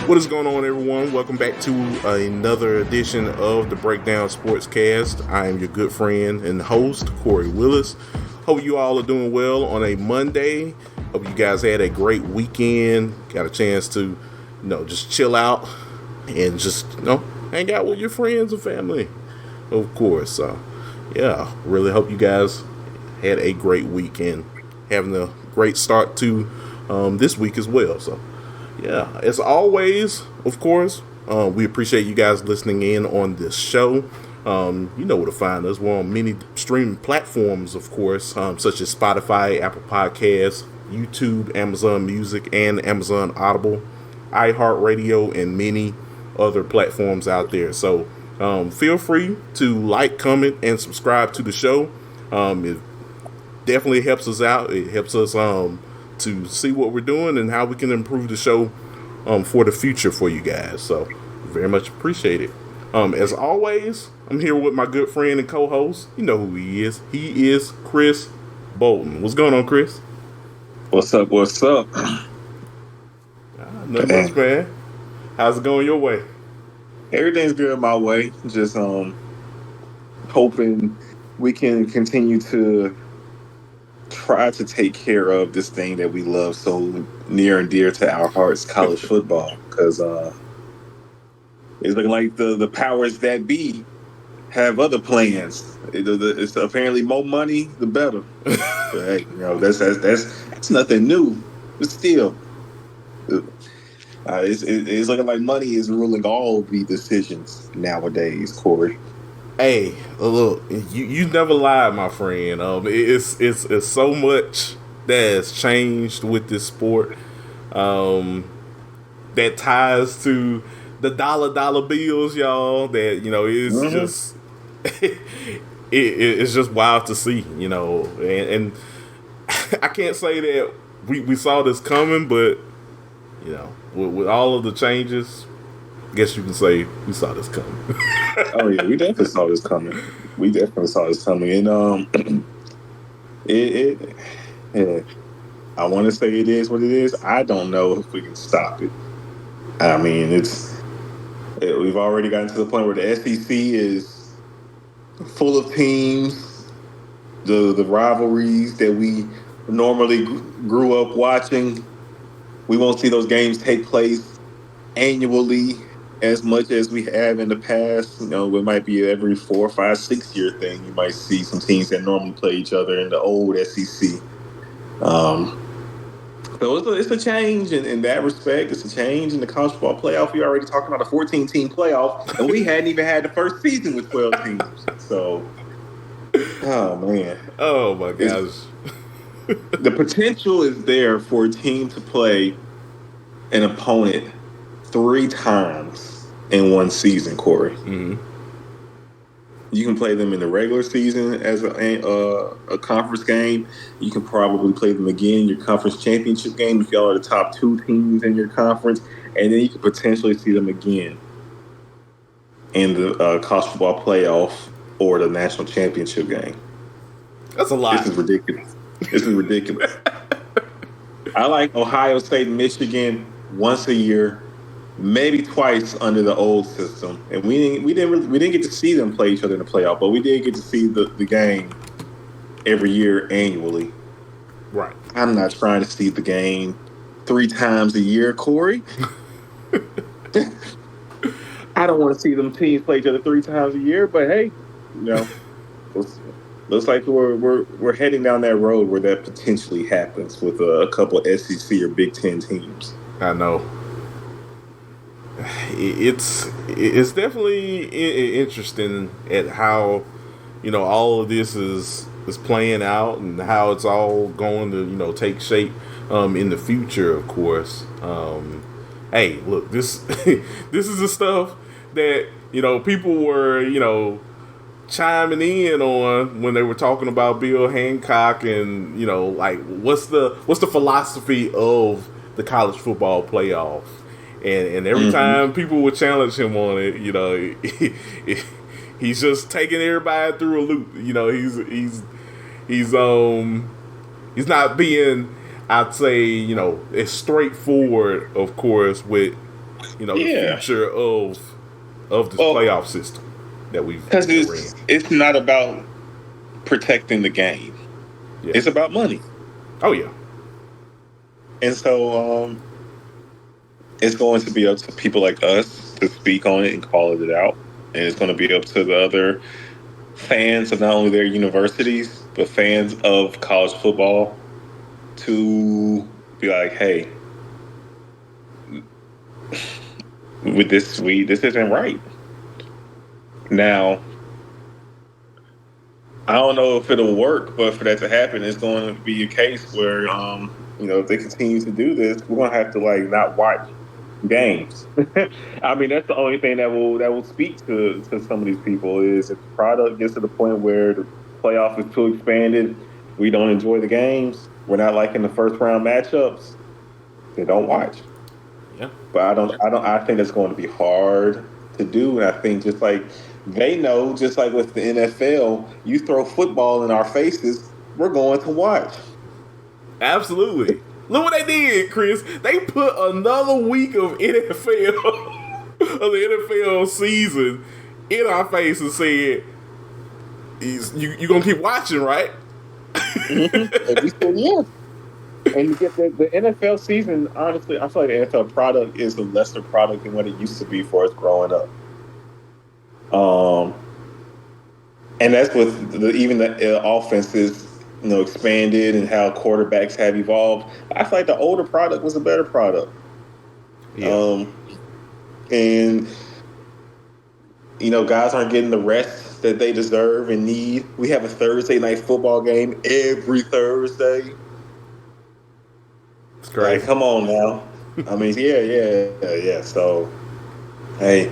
What is going on, everyone? Welcome back to another edition of the Breakdown Sportscast. I am your good friend and host, Kory Willis. Hope you all are doing well on a Monday. Hope you guys had a great weekend. Got a chance to, just chill out and just, hang out with your friends and family, of course. So, yeah, really hope you guys had a great weekend, having a great start to this week as well. So, yeah, as always, of course, we appreciate you guys listening in on this show. You know where to find us. We're on many streaming platforms, of course, such as Spotify, Apple Podcasts, YouTube, Amazon Music, and Amazon Audible, iHeartRadio, and many other platforms out there. So feel free to like, comment, and subscribe to the show. It definitely helps us out. It helps us to see what we're doing and how we can improve the show for the future for you guys. So very much appreciate it. As always, I'm here with my good friend and co-host. You know who he is. He is Chris Bolton. What's going on, Chris? What's up? Nothing much, man. How's it going your way? Everything's good my way. Just hoping we can continue to try to take care of this thing that we love so near and dear to our hearts, college football, because it's looking like the powers that be have other plans. It's apparently more money, the better. But, hey, that's nothing new, but still, it's looking like money is ruling all the decisions nowadays, Kory. Hey, look, you never lied, my friend. It's so much that has changed with this sport that ties to the dollar bills, y'all. That it's just it's just wild to see, and I can't say that we saw this coming, but with all of the changes, I guess you can say we saw this coming. Oh yeah, we definitely saw this coming. And I want to say it is what it is. I don't know if we can stop it. I mean, we've already gotten to the point where the SEC is full of teams. The rivalries that we normally grew up watching, we won't see those games take place annually as much as we have in the past. It might be every 4, 5, 6 year thing. You might see some teams that normally play each other in the old SEC. So it's a change in that respect. It's a change in the college football playoff. We're already talking about a 14-team playoff, and we hadn't even had the first season with 12 teams. So, oh man, oh my gosh, the potential is there for a team to play an opponent 3 times in one season, Kory. Mm-hmm. You can play them in the regular season as a conference game. You can probably play them again in your conference championship game if y'all are the top 2 teams in your conference. And then you could potentially see them again in the college football playoff or the national championship game. That's a lot. This is ridiculous. I like Ohio State and Michigan once a year, maybe twice under the old system, and we didn't get to see them play each other in the playoff, but we did get to see the game every year annually. Right. I'm not trying to see the game 3 times a year, Kory. I don't want to see them teams play each other 3 times a year, but hey, looks like we're heading down that road where that potentially happens with a couple of SEC or Big Ten teams. I know. It's definitely interesting at how all of this is playing out and how it's all going to take shape in the future, of course. Hey, look, this this is the stuff that people were chiming in on when they were talking about Bill Hancock and like what's the philosophy of the college football playoff. And every time people would challenge him on it, he's just taking everybody through a loop. He's not being, I'd say, as straightforward, of course, with the Yeah. future of this Well, playoff system that because we're in. it's not about protecting the game. Yeah. It's about money. Oh yeah. And so it's going to be up to people like us to speak on it and call it out. And it's going to be up to the other fans of not only their universities, but fans of college football to be like, hey, with this isn't right. Now, I don't know if it'll work, but for that to happen, it's going to be a case where, if they continue to do this, we're going to have to like not watch games. I mean, that's the only thing that will speak to some of these people is if the product gets to the point where the playoff is too expanded, we don't enjoy the games, we're not liking the first round matchups, then don't watch. Yeah. But I think that's going to be hard to do. And I think just like they know, just like with the NFL, you throw football in our faces, we're going to watch. Absolutely. Look what they did, Chris. They put another week of NFL of the NFL season in our face and said, "You gonna keep watching, right?" And we said yes. And you get the NFL season, honestly, I feel like the NFL product is a lesser product than what it used to be for us growing up. Um, and that's with even the offenses, expanded and how quarterbacks have evolved. I feel like the older product was a better product. Yeah. Um, and guys aren't getting the rest that they deserve and need. We have a Thursday night football game every Thursday. It's Like, crazy. come on now. I mean, yeah. So, hey,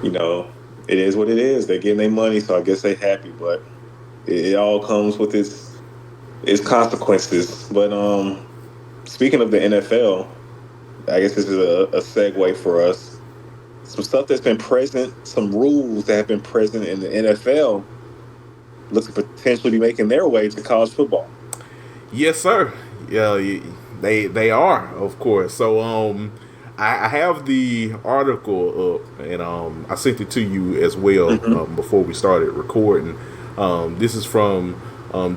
it is what it is. They're getting their money, so I guess they're happy. But it all comes with its consequences. But speaking of the NFL, I guess this is a segue for us. Some stuff that's been present, some rules that have been present in the NFL looks to potentially be making their way to college football. Yes, sir. Yeah, they are, of course. So I have the article up, and I sent it to you as well Mm-hmm. before we started recording. This is from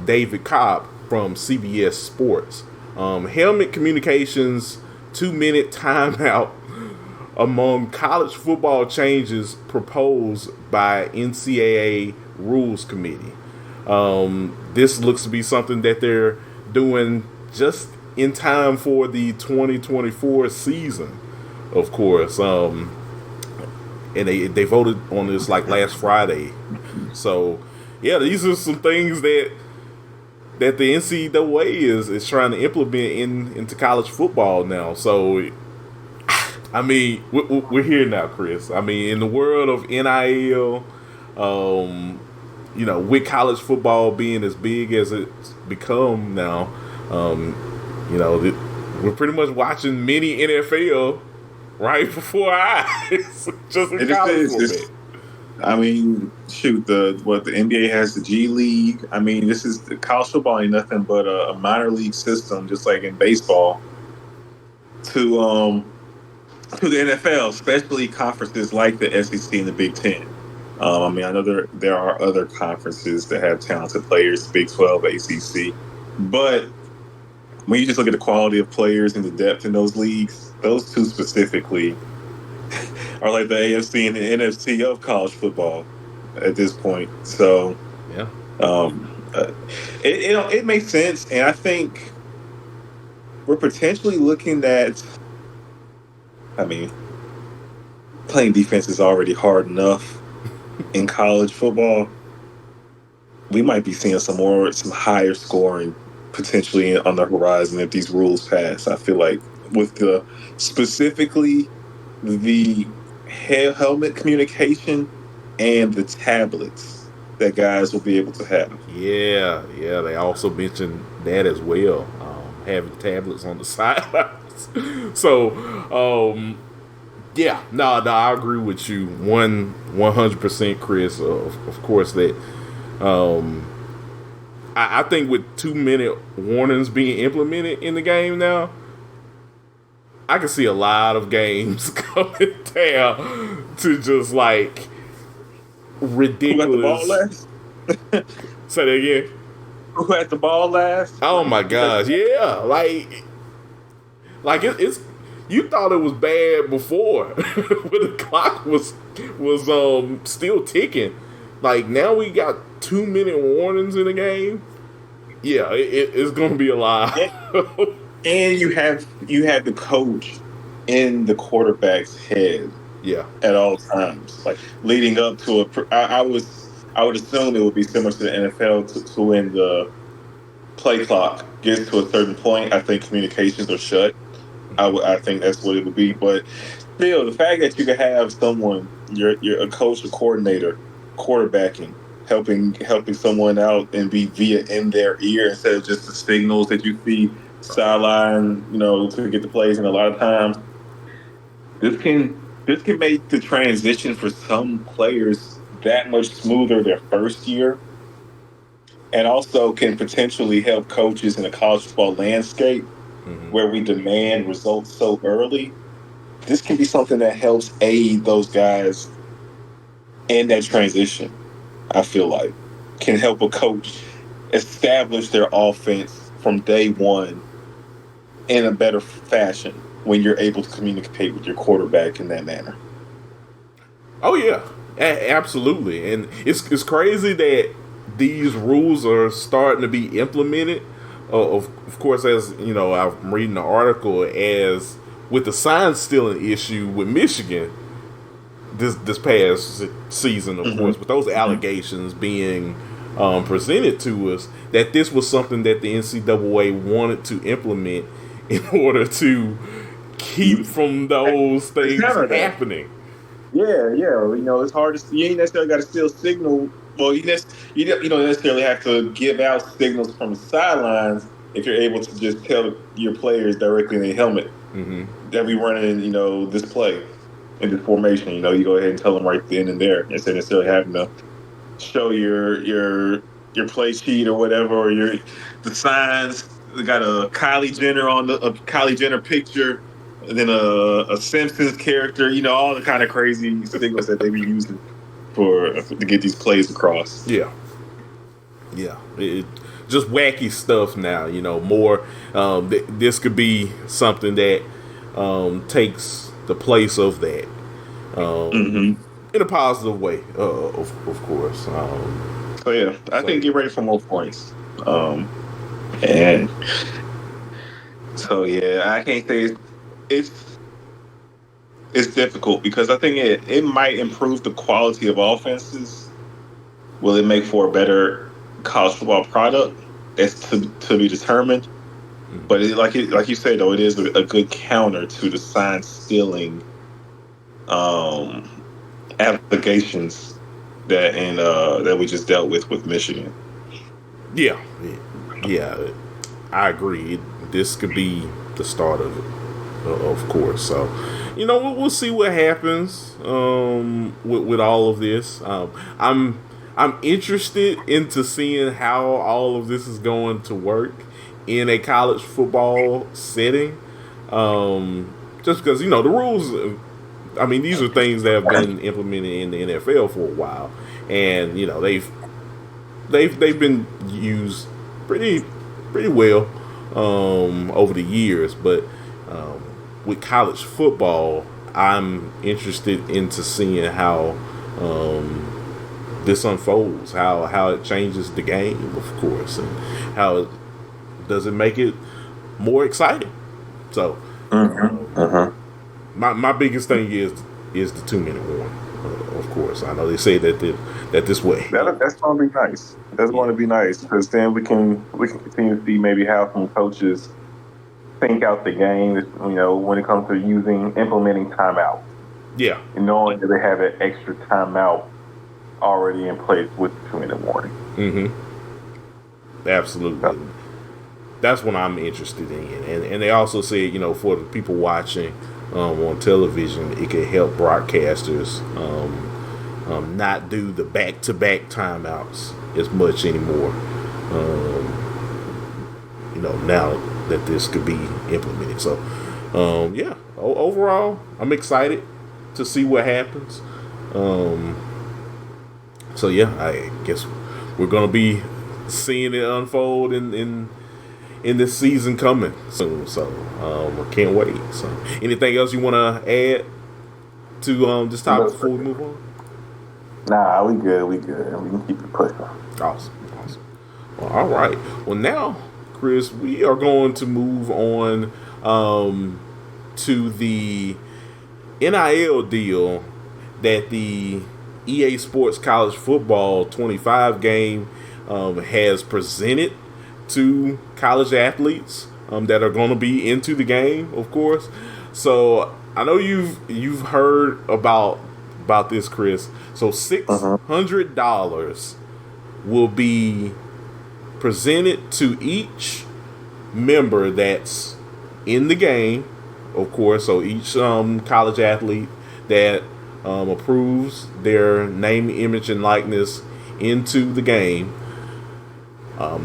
David Cobb from CBS Sports. Helmet communications 2-minute timeout among college football changes proposed by NCAA Rules Committee. This looks to be something that they're doing just in time for the 2024 season, of course. And they voted on this like last Friday. So, yeah, these are some things that the NCAA is trying to implement into college football now. So, I mean, we're here now, Chris. I mean, in the world of NIL, with college football being as big as it's become now, we're pretty much watching mini NFL right before our eyes, just in It just college is. format. I mean, shoot, the NBA has the G League. I mean, this is the college football ain't nothing but a minor league system, just like in baseball, to the NFL, especially conferences like the SEC and the Big Ten. I mean, I know there are other conferences that have talented players, Big 12, ACC, but when you just look at the quality of players and the depth in those leagues, those two specifically are like the AFC and the NFC of college football at this point. So Yeah. it makes sense, and I think we're potentially looking at. I mean, playing defense is already hard enough in college football. We might be seeing some higher scoring potentially on the horizon if these rules pass. I feel like with the specifically the helmet communication and the tablets that guys will be able to have. Yeah. They also mentioned that as well, having tablets on the sidelines. So, yeah, no, I agree with you 100%, Chris. Of course, that I think with 2-minute warnings being implemented in the game now, I can see a lot of games coming down to just like Who got the ball ridiculous. last? Say that again. Who had the ball last? Oh Like, my is that gosh, yeah, it's you thought it was bad before when the clock was still ticking. Like now we got 2 minute warnings in the game. Yeah, it's gonna be a lot. and you have the coach in the quarterback's head Yeah. at all times, like leading up to I would assume it would be similar to the NFL to when the play clock gets to a certain point. I think communications are shut. I think that's what it would be. But still, the fact that you could have someone, you're a coach, a coordinator, quarterbacking, helping someone out and be via in their ear instead of just the signals that you see sideline, to get the plays. And a lot of times, this can make the transition for some players that much smoother their first year, and also can potentially help coaches in the college football landscape where we demand results so early. This can be something that helps aid those guys in that transition. I feel like can help a coach establish their offense from day one in a better fashion when you're able to communicate with your quarterback in that manner. Oh yeah, absolutely, and it's crazy that these rules are starting to be implemented. Of course, as you know, I'm reading the article as with the sign stealing issue with Michigan this past season, of course, with those allegations being presented to us, that this was something that the NCAA wanted to implement in order to keep from those things happening. Yeah. It's hard to. You ain't necessarily got to steal signal. Well, you don't necessarily have to give out signals from the sidelines if you're able to just tell your players directly in their helmet that we running, this play in this formation. You go ahead and tell them right then and there instead of necessarily having to show your play sheet or whatever, or the signs. They got a Kylie Jenner picture, and then a Simpsons character. All the kind of crazy signals that they be using to get these plays across. Yeah. Just wacky stuff now. More. This could be something that takes the place of that. In a positive way, of course. I think get ready for more points. And so I can't say it's difficult because I think it might improve the quality of offenses. Will it make for a better college football product? That's to be determined. But like you said, though, it is a good counter to the sign stealing allegations that we just dealt with Michigan. Yeah, I agree. This could be the start of it, of course. So, we'll see what happens with all of this. I'm interested into seeing how all of this is going to work in a college football setting. Just because the rules. I mean, these are things that have been implemented in the NFL for a while, and they've been used pretty well over the years. But with college football, I'm interested into seeing how this unfolds, how it changes the game, of course, and how does it make it more exciting. So. My biggest thing is the 2 minute warning. Of course, I know they say that this way. That's going to be nice. That's going to be nice because then we can continue to see maybe how some coaches think out the game. When it comes to implementing timeout. Yeah, and knowing that they have an extra timeout already in place with the 2 minute warning. Absolutely. That's what I'm interested in, and they also say for the people watching. On television, it could help broadcasters not do the back-to-back timeouts as much anymore. Now that this could be implemented, so Yeah, overall, I'm excited to see what happens. So yeah, I guess we're gonna be seeing it unfold in this season coming soon. So I can't wait. So anything else you want to add to this topic before we move on? Nah, we good. We good. We can keep it pushing. Awesome. Well, all right. Well, now, Chris, we are going to move on to the NIL deal that the EA Sports College Football 25 game has presented to college athletes that are going to be into the game, of course. So I know you've heard about this, Chris. So $600 will be presented to each member that's in the game, of course. So each college athlete that approves their name, image, and likeness into the game,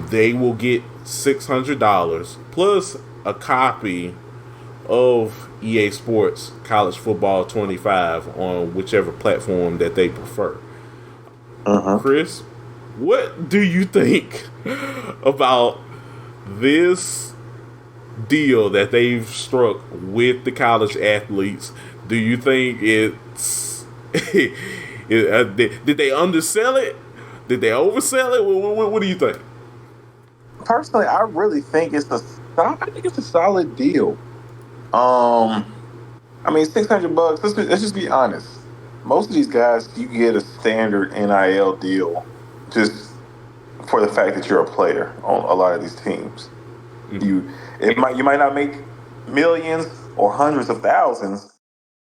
they will get $600 plus a copy of EA Sports College Football 25 on whichever platform that they prefer. Chris, what do you think about this deal that they've struck with the college athletes? Do you think it's did they undersell it? Did they oversell it? What do you think? Personally, I really think it's a solid deal. I mean, $600. Let's just be honest. Most of these guys, you get a standard NIL deal just for the fact that you're a player on a lot of these teams. Mm-hmm. You might not make millions or hundreds of thousands.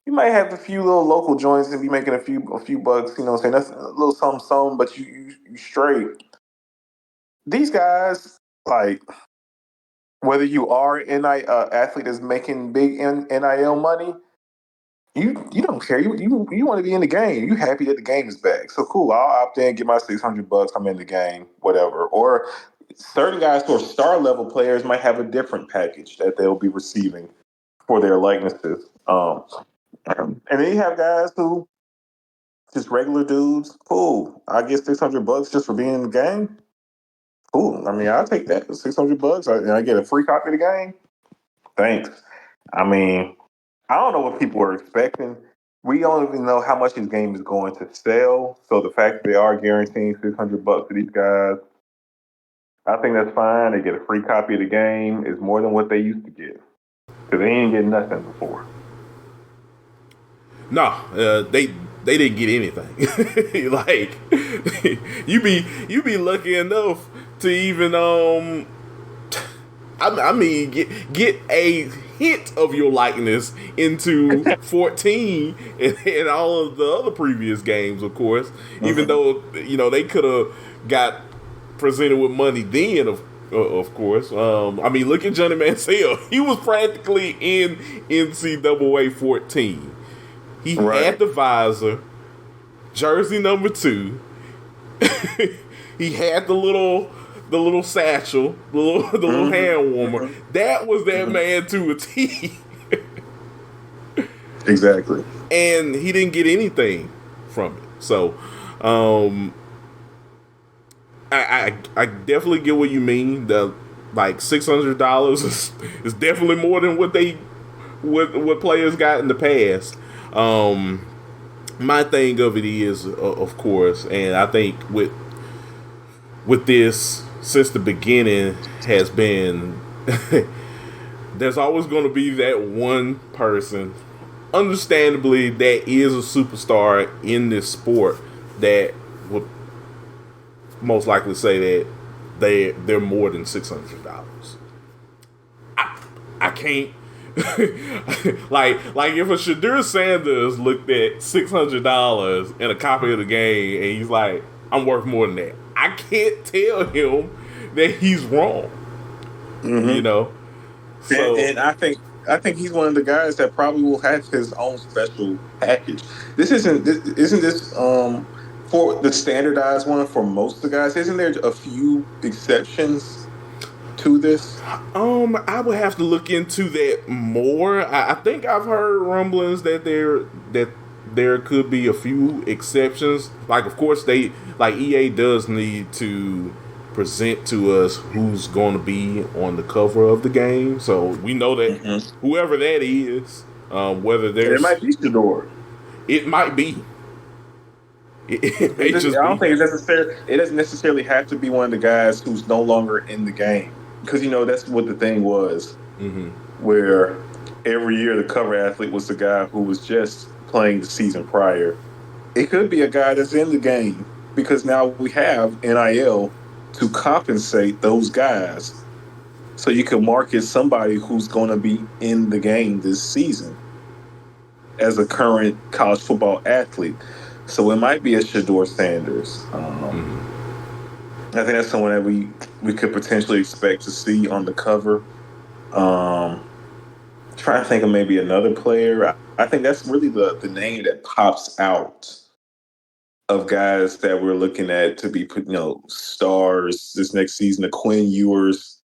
You might have a few little local joints and be making a few bucks. You know what I'm saying? That's a little something, but you straight. These guys, like, whether you are an athlete that's making big NIL money, you don't care. You want to be in the game. You happy that the game is back. So cool. I'll opt in, get my $600. I'm in the game, whatever. Or certain guys who are star level players might have a different package that they'll be receiving for their likenesses. And then you have guys who just regular dudes. Cool. I get $600 just for being in the game. Cool. I mean, I'll take that. $600. I get a free copy of the game. Thanks. I mean, I don't know what people are expecting. We don't even know how much this game is going to sell. So the fact that they are guaranteeing $600 to these guys, I think that's fine. They get a free copy of the game. It's more than what they used to get because they ain't getting nothing before. No, they didn't get anything. Like you be lucky enough to even I mean get a hint of your likeness into 14 and all of the other previous games, of course. Even though they could have got presented with money then, of course. I mean, look at Johnny Manziel. He was practically in NCAA 14. He had the visor, jersey number 2. He had the little satchel, the little hand warmer. That was that man to a T. Exactly. And he didn't get anything from it. So, I definitely get what you mean. The like $600 is definitely more than what players got in the past. My thing of it is, of course, and I think with this since the beginning has been there's always going to be that one person, understandably, that is a superstar in this sport that would most likely say that they're more than $600. I can't like if a Shadur Sanders looked at $600 and a copy of the game and he's like, I'm worth more than that, I can't tell him that he's wrong. So, and I think he's one of the guys that probably will have his own special package. Isn't this for the standardized one for most of the guys? Isn't there a few exceptions? to this? I would have to look into that more. I think I've heard rumblings that there could be a few exceptions. Like, of course, EA does need to present to us who's going to be on the cover of the game, so we know that whoever that is, whether And it there's, might be Shador. it might be. It may I just don't be. think it's necessary. It doesn't necessarily have to be one of the guys who's no longer in the game, because that's what the thing was, where every year the cover athlete was the guy who was just playing the season prior. It could be a guy that's in the game, because now we have NIL to compensate those guys. So you can market somebody who's going to be in the game this season as a current college football athlete. So it might be a Shador Sanders. I think that's someone that we could potentially expect to see on the cover. Trying to think of maybe another player. I think that's really the name that pops out of guys that we're looking at to be stars this next season. The Quinn Ewers.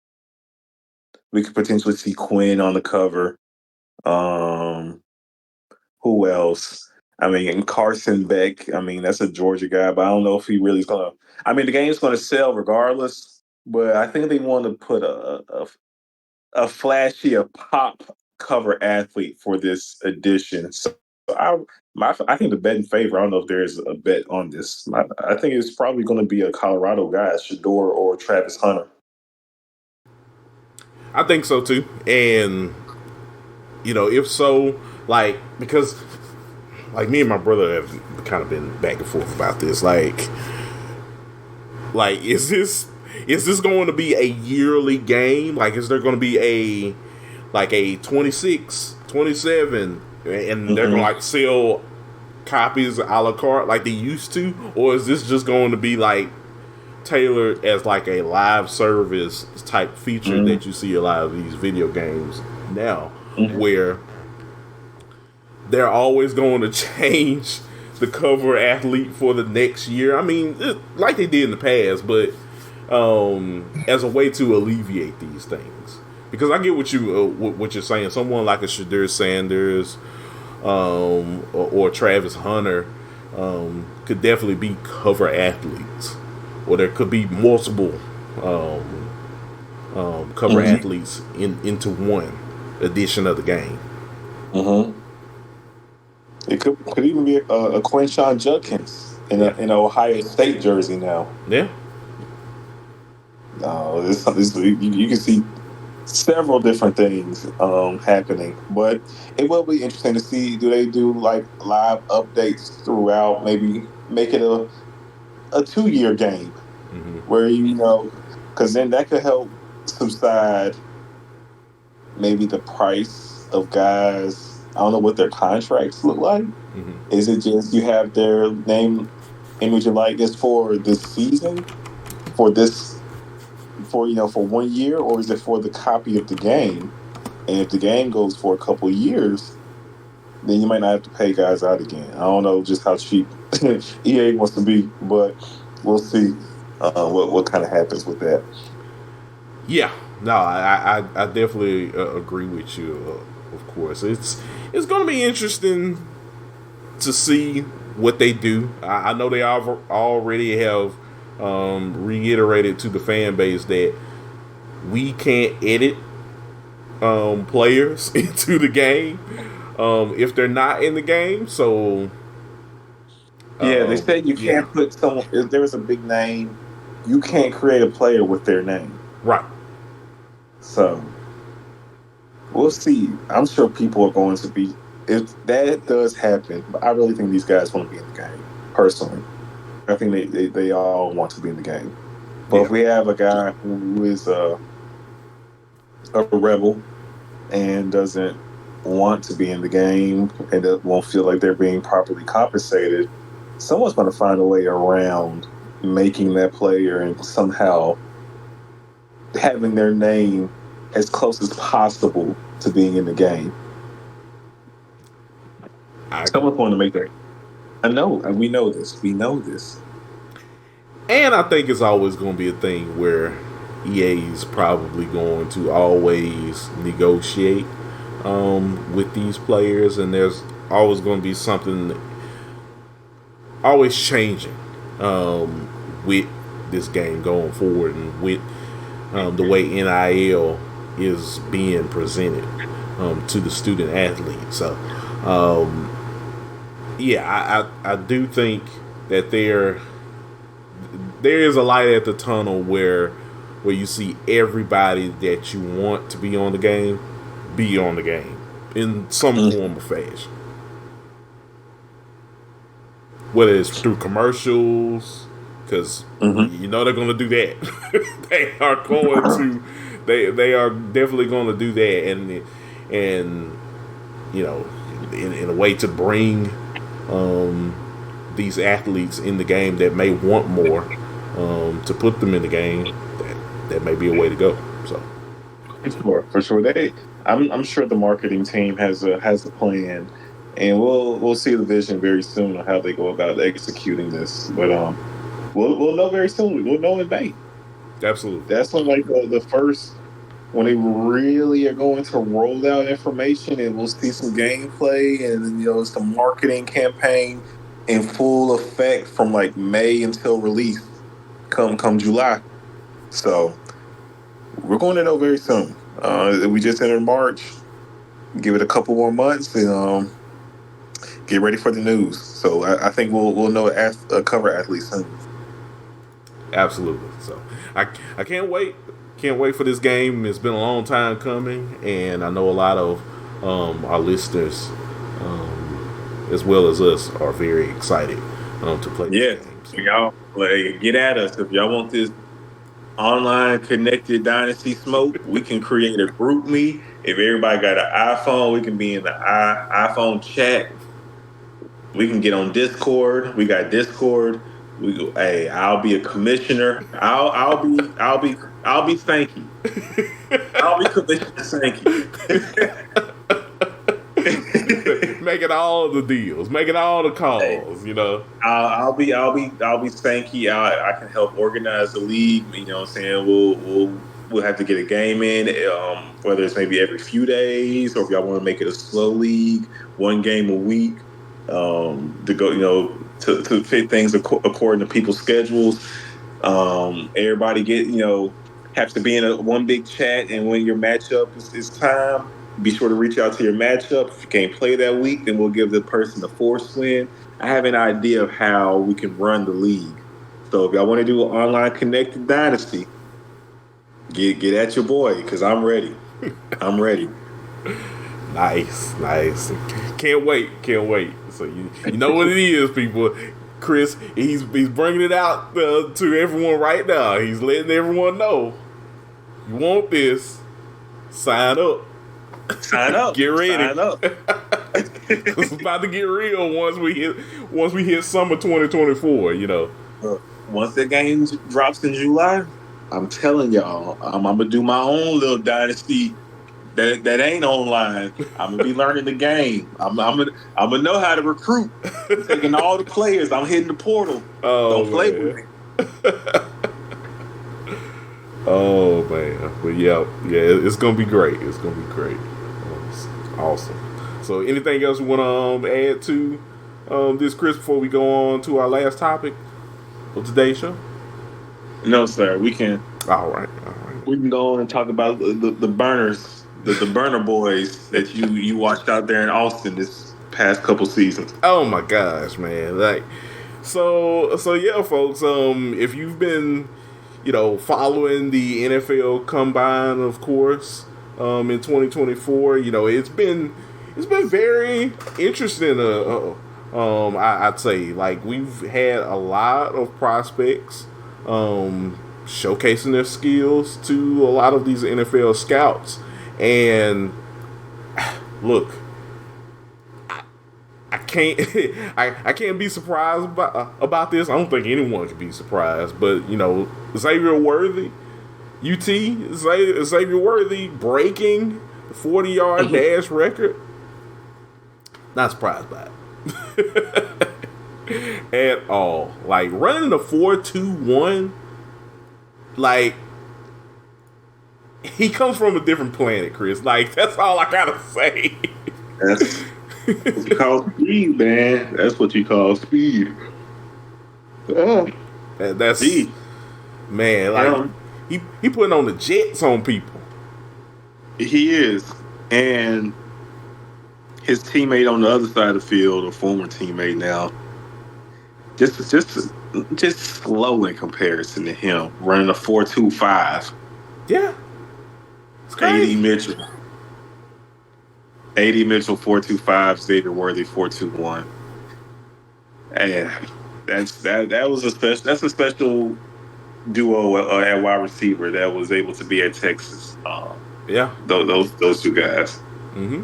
We could potentially see Quinn on the cover. Who else? I mean, Carson Beck. I mean, that's a Georgia guy, but I don't know if he really is going to. I mean, the game's going to sell regardless, but I think they want to put a flashy, a pop cover athlete for this edition. So I think the bet in favor. I don't know if there is a bet on this. I think it's probably going to be a Colorado guy, Shador or Travis Hunter. I think so too, and if so, because me and my brother have kind of been back and forth about this. Is this going to be a yearly game? Is there going to be a 26, 27, and they're going to sell copies a la carte like they used to, or is this just going to be tailored as a live service type feature that you see a lot of these video games now, where they're always going to change the cover athlete for the next year? I mean, like they did in the past, but as a way to alleviate these things. Because I get what you're saying. Someone like a Shador Sanders or Travis Hunter could definitely be cover athletes, or there could be multiple cover athletes into one edition of the game. It could even be a Quinshon Judkins in an Ohio State jersey now. Yeah. No, you can see several different things happening, but it will be interesting to see. Do they do live updates throughout? Maybe make it a 2-year game where because then that could help subside maybe the price of guys. I don't know what their contracts look like. Is it just you have their name, image, and likeness for this season, for 1 year, or is it for the copy of the game? And if the game goes for a couple of years, then you might not have to pay guys out again. I don't know just how cheap EA wants to be, but we'll see what kind of happens with that. Yeah, no, I definitely agree with you. Of course, it's going to be interesting to see what they do. I know they already have reiterated to the fan base that we can't edit players into the game if they're not in the game. So they said you can't put someone, if there's a big name, you can't create a player with their name. Right. So we'll see. I'm sure people are going to be, if that does happen, but I really think these guys want to be in the game, personally. I think they all want to be in the game. But if we have a guy who is a rebel and doesn't want to be in the game and won't feel like they're being properly compensated, someone's going to find a way around making that player and somehow having their name as close as possible to being in the game. Someone's going to make that. I know. We know this. We know this. And I think it's always going to be a thing where EA is probably going to always negotiate with these players, and there's always going to be something always changing with this game going forward, and with the way NIL is being presented to the student athlete. So, I do think that there is a light at the tunnel where you see everybody that you want to be on the game be on the game in some form or fashion. Whether it's through commercials, because you know they're going to do that. They are going to. They are definitely going to do that, and you know, in a way to bring these athletes in the game that may want more, to put them in the game. That may be a way to go. So, for sure, I'm sure the marketing team has a plan, and we'll see the vision very soon on how they go about executing this. But we'll know very soon. We'll know in May. Absolutely, that's when the first, when they really are going to roll out information, and we'll see some gameplay, and it's the marketing campaign in full effect from like May until release come July. So we're going to know very soon. We just entered March. Give it a couple more months and get ready for the news. So I think we'll know a cover athlete soon. Absolutely. So I can't wait. Can't wait for this game. It's been a long time coming, and I know a lot of our listeners, as well as us, are very excited to play this game. So y'all get at us if y'all want this online connected dynasty smoke. We can create a group meet. If everybody got an iPhone, we can be in the iPhone chat. We can get on Discord. We got Discord. Hey, I'll be a commissioner. I'll be Stanky. I'll be Commissioner Stanky. Making all the deals, making all the calls. Hey, I'll be Stanky. I can help organize the league. You know what I'm saying? We'll have to get a game in, whether it's maybe every few days, or if y'all want to make it a slow league, one game a week, to go, to fit things according to people's schedules. Everybody have to be in one big chat, and when your matchup is time, be sure to reach out to your matchup. If you can't play that week, then we'll give the person the force win. I have an idea of how we can run the league. So if y'all want to do an online connected dynasty, get at your boy, because I'm ready. I'm ready. Nice. Can't wait. So you know what it is, people. Chris, he's bringing it out to everyone right now. He's letting everyone know. You want this? Sign up. Get ready. Sign up. It's about to get real once we hit summer 2024. Once the game drops in July, I'm telling y'all, I'm gonna do my own little dynasty that ain't online. I'm gonna be learning the game. I'm gonna know how to recruit. I'm taking all the players. I'm hitting the portal. Don't play with me. Oh man, but yeah, it's gonna be great. It's gonna be great. Awesome. So, anything else you want to add to this, Chris, before we go on to our last topic of today's show? No, sir. We can. All right. We can go on and talk about the burners, the burner boys that you watched out there in Austin this past couple seasons. Oh my gosh, man! So yeah, folks. If you've been, following the NFL Combine, of course, in 2024, it's been very interesting. I'd say, we've had a lot of prospects showcasing their skills to a lot of these NFL scouts, and look, I can't I can't be surprised about this. I don't think anyone can be surprised, but Xavier Worthy, Xavier Worthy breaking the 40-yard dash record. Not surprised by it at all. Running a 4.21, he comes from a different planet, Chris. Like, that's all I gotta say. That's what you call speed, man. That's what you call speed. That's man, like he putting on the jets on people. He is, and his teammate on the other side of the field, a former teammate now, just slow in comparison to him, running a 4.25. Yeah, it's crazy. AD Mitchell 4.25, Xavier Worthy 4.21. And that's a special duo at wide receiver that was able to be at Texas. Yeah, those two guys. Mm-hmm.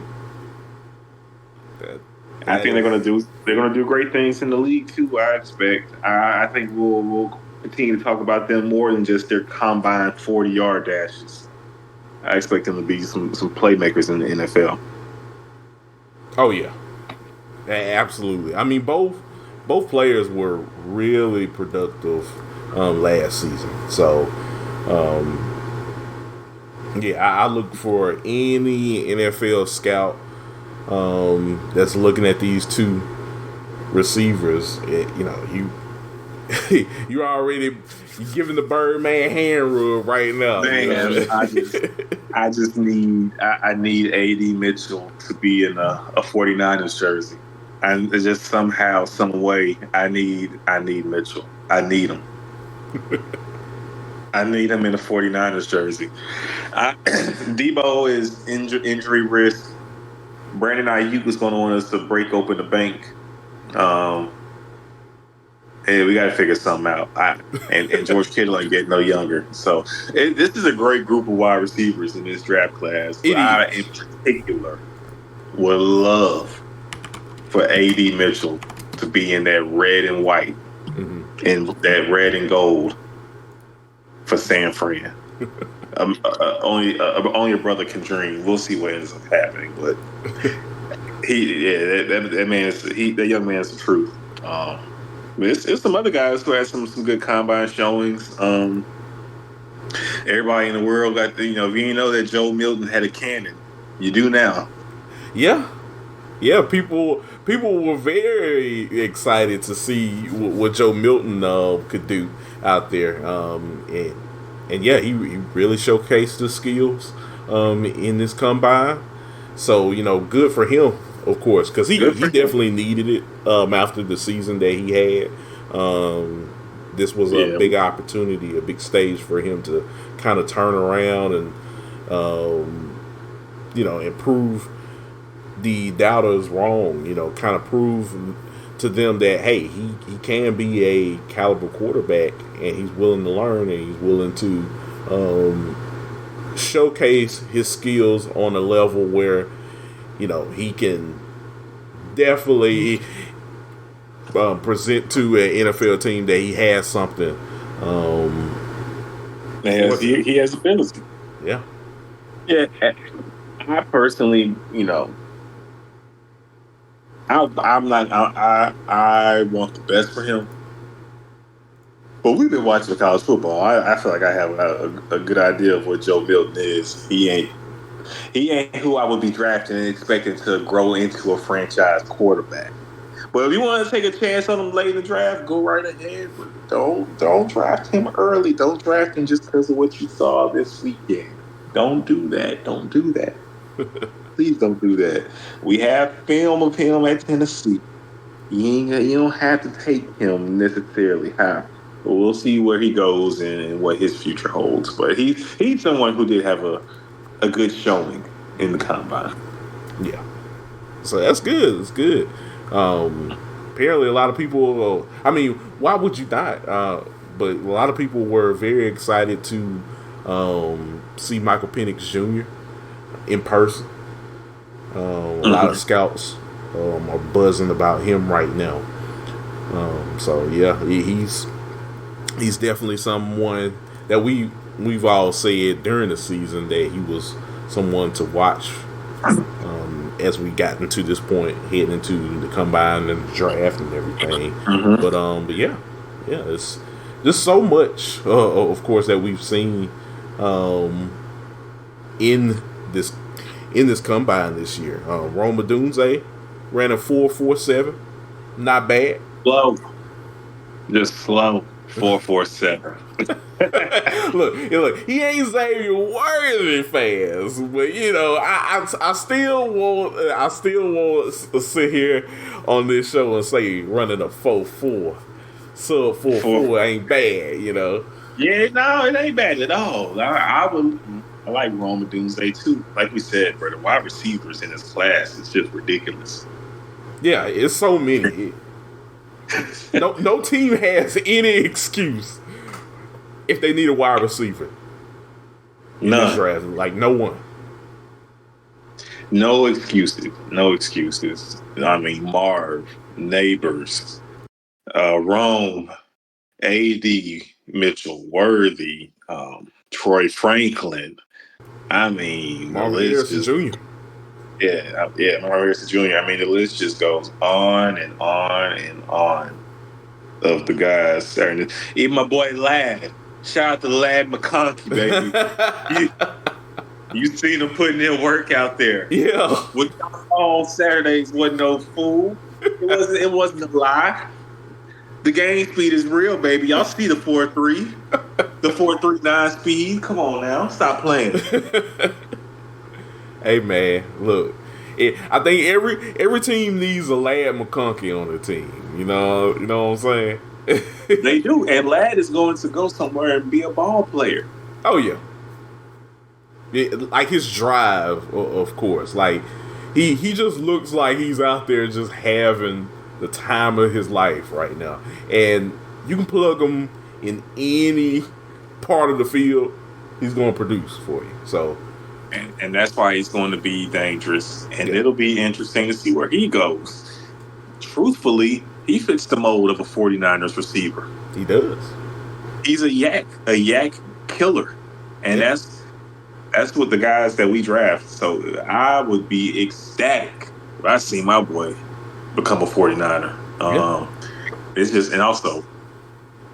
I think they're gonna do great things in the league too. I expect. I think we'll continue to talk about them more than just their combined 40-yard dashes. I expect them to be some playmakers in the NFL. Oh yeah, absolutely. I mean, both players were really productive last season. So, yeah, I look for any NFL scout that's looking at these two receivers. You're already giving the Birdman hand rule right now. Man, you know? I just need AD Mitchell to be in a 49ers jersey. And just somehow, some way, I need Mitchell. I need him. I need him in a 49ers jersey. Debo is injury risk. Brandon Ayuk is going to want us to break open the bank. Hey, we got to figure something out. And George Kittle ain't getting no younger. So this is a great group of wide receivers in this draft class. I, in particular, would love for AD Mitchell to be in that red and white and that red and gold for San Fran. Only a brother can dream. We'll see what ends up happening, but that young man is the truth. It's some other guys who had some good combine showings. Everybody in the world got if you didn't know that Joe Milton had a cannon, you do now. Yeah, people were very excited to see what Joe Milton could do out there, and yeah, he really showcased his skills in this combine. So good for him, of course, because he definitely needed it after the season that he had. This was a big opportunity, a big stage for him to kind of turn around and improve the doubters wrong. Kind of prove to them that hey, he can be a caliber quarterback, and he's willing to learn, and he's willing to showcase his skills on a level where he can definitely present to an NFL team that he has something. He has ability. Yeah. Yeah. I personally, I want the best for him. But we've been watching college football. I feel like I have a good idea of what Joe Milton is. He ain't who I would be drafting and expecting to grow into a franchise quarterback. But if you want to take a chance on him late in the draft, go right ahead. But don't draft him early. Don't draft him just because of what you saw this weekend. Don't do that. Don't do that. Please don't do that. We have film of him at Tennessee. You don't have to take him necessarily high. But we'll see where he goes and what his future holds. But he's someone who did have a good showing in the combine. Yeah. So that's good. It's good. Apparently a lot of people, why would you not? But a lot of people were very excited to see Michael Penix Jr. in person. A lot of scouts are buzzing about him right now. So yeah, he's definitely someone that we've all said during the season that he was someone to watch as we got into this point, heading into the combine and the draft and everything. But yeah, it's just so much, of course, that we've seen in this combine this year. Roma Dunze ran a 4.47, not bad. Slow, just slow. 4.47. look, he ain't Xavier Worthy fast, but I still want to sit here on this show and say running a 4.4, sub 4.4 ain't bad, Yeah, no, it ain't bad at all. I like Roma Doomsday too. Like we said, bro, the wide receivers in this class is just ridiculous. Yeah, it's so many. No team has any excuse if they need a wide receiver in this draft. Like, no one. No excuses. No excuses. I mean, Marv, Neighbors, Rome, A.D. Mitchell, Worthy, Troy Franklin. I mean, Marvin Harrison Jr. Yeah, Marvin Harrison Jr. I mean, the list just goes on and on and on of the guys. Even my boy Ladd. Shout out to Ladd McConkey, baby. You seen him putting in work out there. Yeah. What y'all saw on Saturdays wasn't no fool. It wasn't a lie. The game speed is real, baby. Y'all see the 4.3, the 4.39 speed. Come on now, stop playing. Hey man, look. I think every team needs a Ladd McConkey on the team. You know what I'm saying? They do, and Ladd is going to go somewhere and be a ball player. Oh yeah. Like his drive, of course. Like he just looks like he's out there just having the time of his life right now. And you can plug him in any part of the field, he's going to produce for you. So, and that's why he's going to be dangerous. And it'll be interesting to see where he goes. Truthfully, he fits the mold of a 49ers receiver. He does. He's a yak killer. And that's what the guys that we draft. So I would be ecstatic if I see my boy become a 49er. It's just, and also,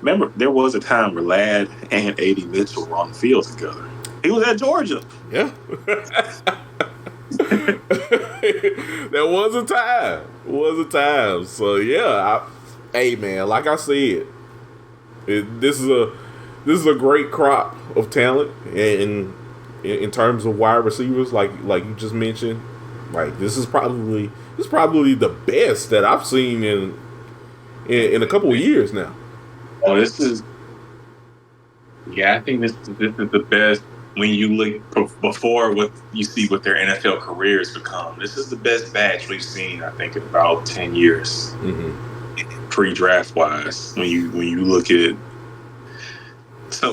remember, there was a time where Ladd and A.D. Mitchell were on the field together. He was at Georgia. Yeah. There was a time. So yeah, hey man, like I said, this is a great crop of talent, and in terms of wide receivers, like you just mentioned, like this is probably the best that I've seen in a couple of years now. Oh, I think this is the best. When you look before what you see what their NFL careers become, this is the best batch we've seen, I think, in about 10 years, pre-draft wise. When you look at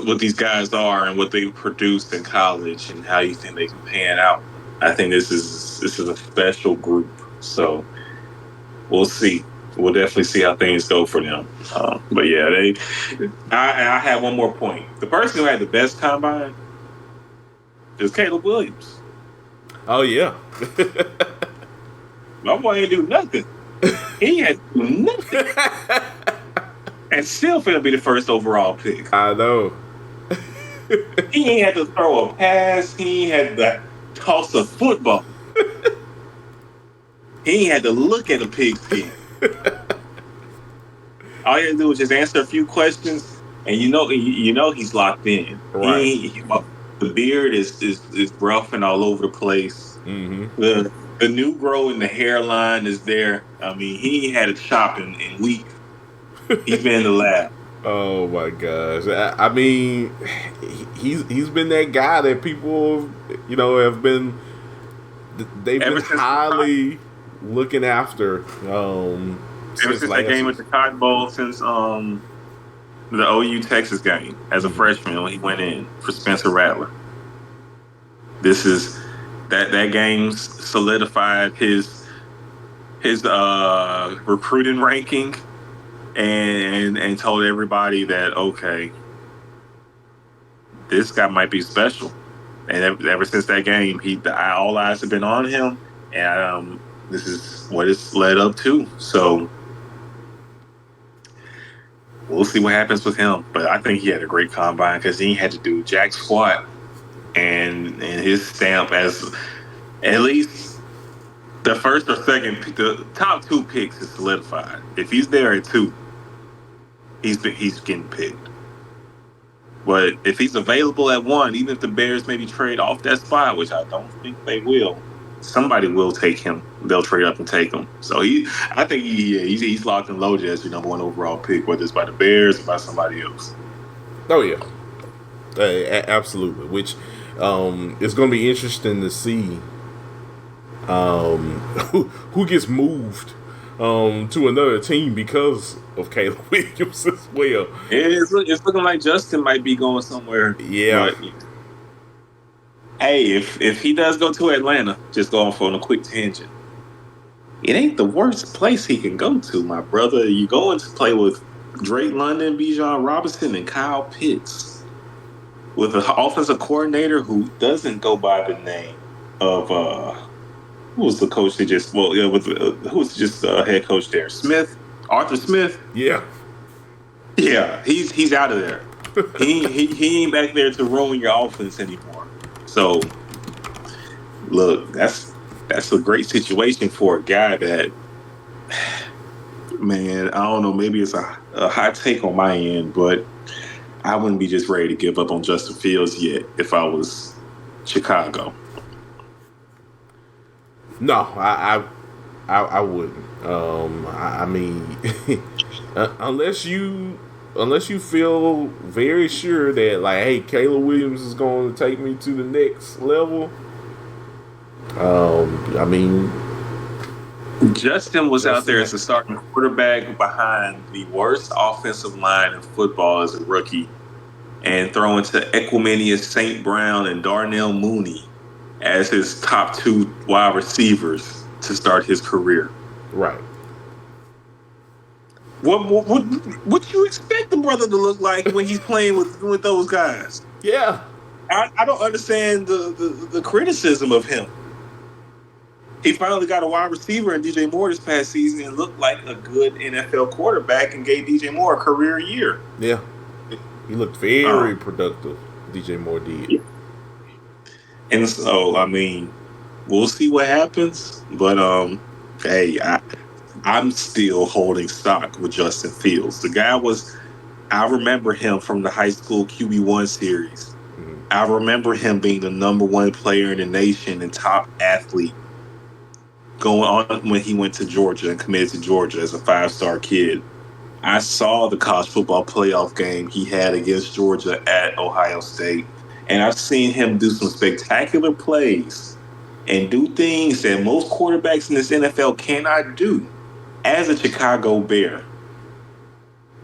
what these guys are and what they produced in college and how you think they can pan out, I think this is a special group. So we'll see. We'll definitely see how things go for them. But yeah, I have one more point. The person who had the best combine is Caleb Williams. Oh yeah. My boy ain't do nothing. He had to do nothing. And still finna be the first overall pick. I know. He ain't had to throw a pass. He ain't had to toss a football. He ain't had to look at a pig's pen. All he had to do was just answer a few questions, and you know he's locked in. Right. The beard is rough and all over the place. Mm-hmm. The new grow in the hairline is there. I mean, he ain't had a chop in weeks. He's been in the lab. Oh my gosh! I mean, he's been that guy that people have been highly looking after. Ever since that game at the Cotton Bowl, since the OU Texas game as a freshman when he went in for Spencer Rattler. This is that game solidified his recruiting ranking and told everybody that, okay, this guy might be special. And ever since that game, all eyes have been on him, and this is what it's led up to. So we'll see what happens with him. But I think he had a great combine because he had to do jack squat. and his stamp as at least the first or second pick, the top 2 picks is solidified. If he's there at 2, he's getting picked. But if he's available at 1, even if the Bears maybe trade off that spot, which I don't think they will, somebody will take him. They'll trade up and take him. So I think he's locked and loaded as your number 1 overall pick, whether it's by the Bears or by somebody else. Oh yeah, absolutely. Which it's going to be interesting to see who gets moved to another team because of Caleb Williams as well. It's looking like Justin might be going somewhere. Yeah. But, hey, if he does go to Atlanta, just going for a quick tangent, it ain't the worst place he can go to, my brother. You going to play with Drake London, Bijan Robinson, and Kyle Pitts, with an offensive coordinator who doesn't go by the name of who was the coach that just who was just head coach there? Arthur Smith. Yeah, he's out of there. he ain't back there to ruin your offense anymore. So look, that's a great situation for a guy that, man, I don't know, maybe it's a hot take on my end, but I wouldn't be just ready to give up on Justin Fields yet if I was Chicago. No, I wouldn't. I mean, unless you feel very sure that, like, hey, Caleb Williams is going to take me to the next level. I mean, Justin was out there as a starting quarterback behind the worst offensive line in football as a rookie, and throwing to Equimanius St. Brown and Darnell Mooney as his top 2 wide receivers to start his career. Right. What you expect the brother to look like when he's playing with those guys? Yeah. I don't understand the criticism of him. He finally got a wide receiver in DJ Moore this past season and looked like a good NFL quarterback and gave DJ Moore a career year. Yeah. He looked very productive, DJ Moore did. Yeah. And so, I mean, we'll see what happens. But, hey, I'm still holding stock with Justin Fields. The guy I remember him from the high school QB1 series. Mm-hmm. I remember him being the number 1 player in the nation and top athlete going on when he went to Georgia and committed to Georgia as a 5-star kid. I saw the college football playoff game he had against Georgia at Ohio State, and I've seen him do some spectacular plays and do things that most quarterbacks in this NFL cannot do as a Chicago Bear.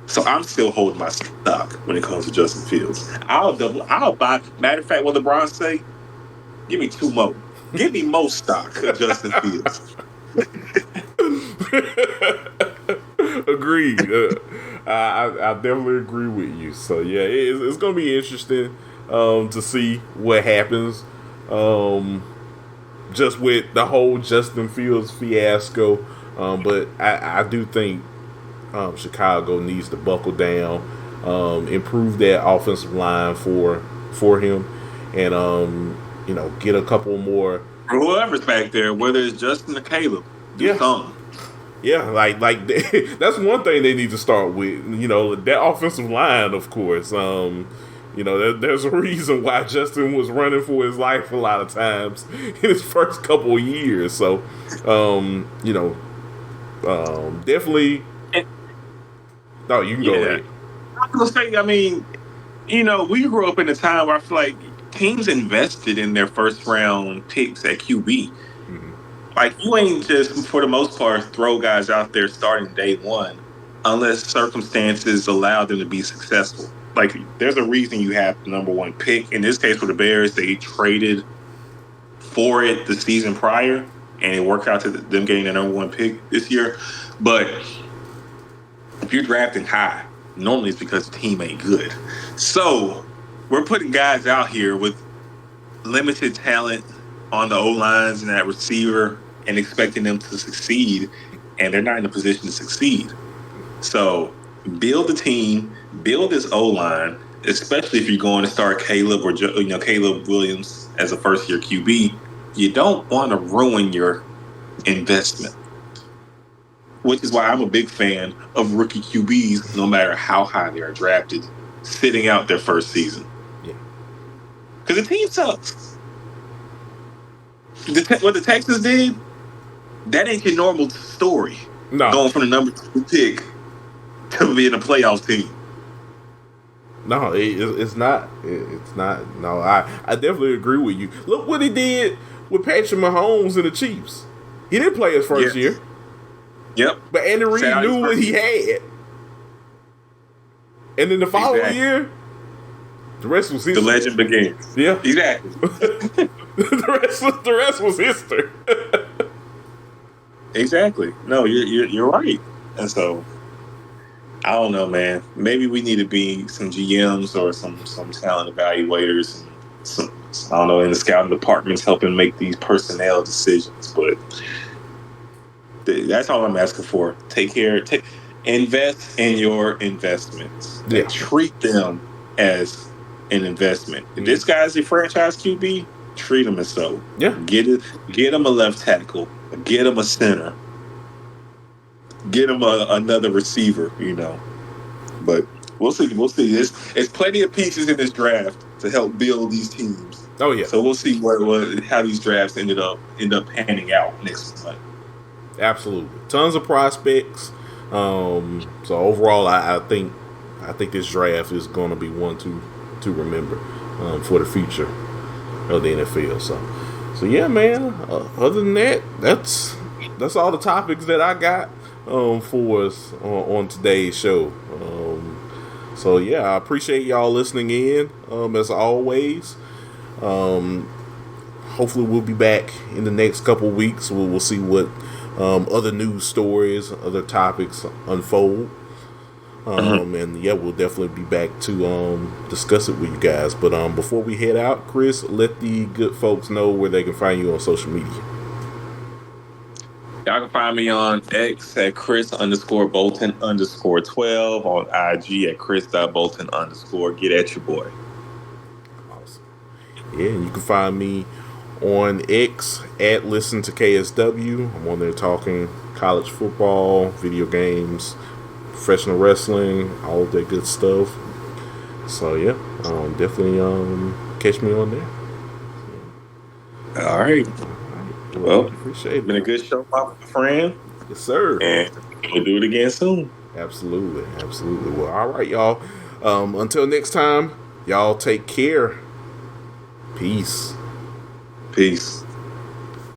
So I'm still holding my stock when it comes to Justin Fields. I'll buy. Matter of fact, what LeBron say? Give me 2 more. Give me more stock of Justin Fields. Agreed. I definitely agree with you. So yeah, it's going to be interesting to see what happens. Just with the whole Justin Fields fiasco. But I do think Chicago needs to buckle down, improve that offensive line for him, and get a couple more. Whoever's back there, whether it's Justin or Caleb, do something. Yeah, like that's one thing they need to start with. That offensive line, of course. There's a reason why Justin was running for his life a lot of times in his first couple of years. So, definitely. No, you can go ahead. I was gonna say, I mean, we grew up in a time where I feel like teams invested in their first round picks at QB. Mm-hmm. Like, you ain't just, for the most part, throw guys out there starting day one unless circumstances allow them to be successful. Like, there's a reason you have the number 1 pick. In this case, for the Bears, they traded for it the season prior, and it worked out to them getting the number 1 pick this year. But if you're drafting high, normally it's because the team ain't good. So we're putting guys out here with limited talent on the O-lines and that receiver and expecting them to succeed, and they're not in a position to succeed. So build a team, build this O-line, especially if you're going to start Caleb or Caleb Williams as a first year QB, you don't want to ruin your investment. Which is why I'm a big fan of rookie QBs, no matter how high they are drafted, sitting out their first season. Yeah. Because the team sucks. What the Texans did, that ain't your normal story. No. Going from the number 2 pick to being a playoff team. No, it's not. It's not. No, I definitely agree with you. Look what he did with Patrick Mahomes and the Chiefs. He didn't play his first year. Yep. But Andy Reid knew what he had. And then the following year, the rest was history. The legend begins. Yeah. Exactly. the rest was history. Exactly. No, you're right. And so, I don't know, man. Maybe we need to be some GMs or some talent evaluators, and I don't know, in the scouting departments helping make these personnel decisions. But that's all I'm asking for. Invest in your investments. Yeah. Treat them as an investment. If this guy's your franchise QB, treat him as so. Yeah. Get him a left tackle. Get him a center. Get him another receiver, But we'll see. There's plenty of pieces in this draft to help build these teams. Oh yeah. So we'll see how these drafts end up panning out next month. Absolutely, tons of prospects. So overall, I think this draft is going to be one to remember for the future of the NFL. So yeah, man. Other than that, that's all the topics that I got for us on today's show. So yeah, I appreciate y'all listening in as always. Hopefully we'll be back in the next couple weeks. We'll see what other news stories, other topics unfold. And yeah, we'll definitely be back to discuss it with you guys. But before we head out, Chris, let the good folks know where they can find you on social media. Y'all can find me on X at Chris_Bolton_12, on IG at Chris.Bolton_. Get at your boy. Awesome. Yeah, and you can find me on X at Listen to KSW. I'm on there talking college football, video games, professional wrestling, all of that good stuff. So yeah, definitely catch me on there. All right. Well, appreciate it. Been a good show, my friend. Yes, sir. And we'll do it again soon. Absolutely. Well, all right, y'all. Until next time, y'all take care. Peace.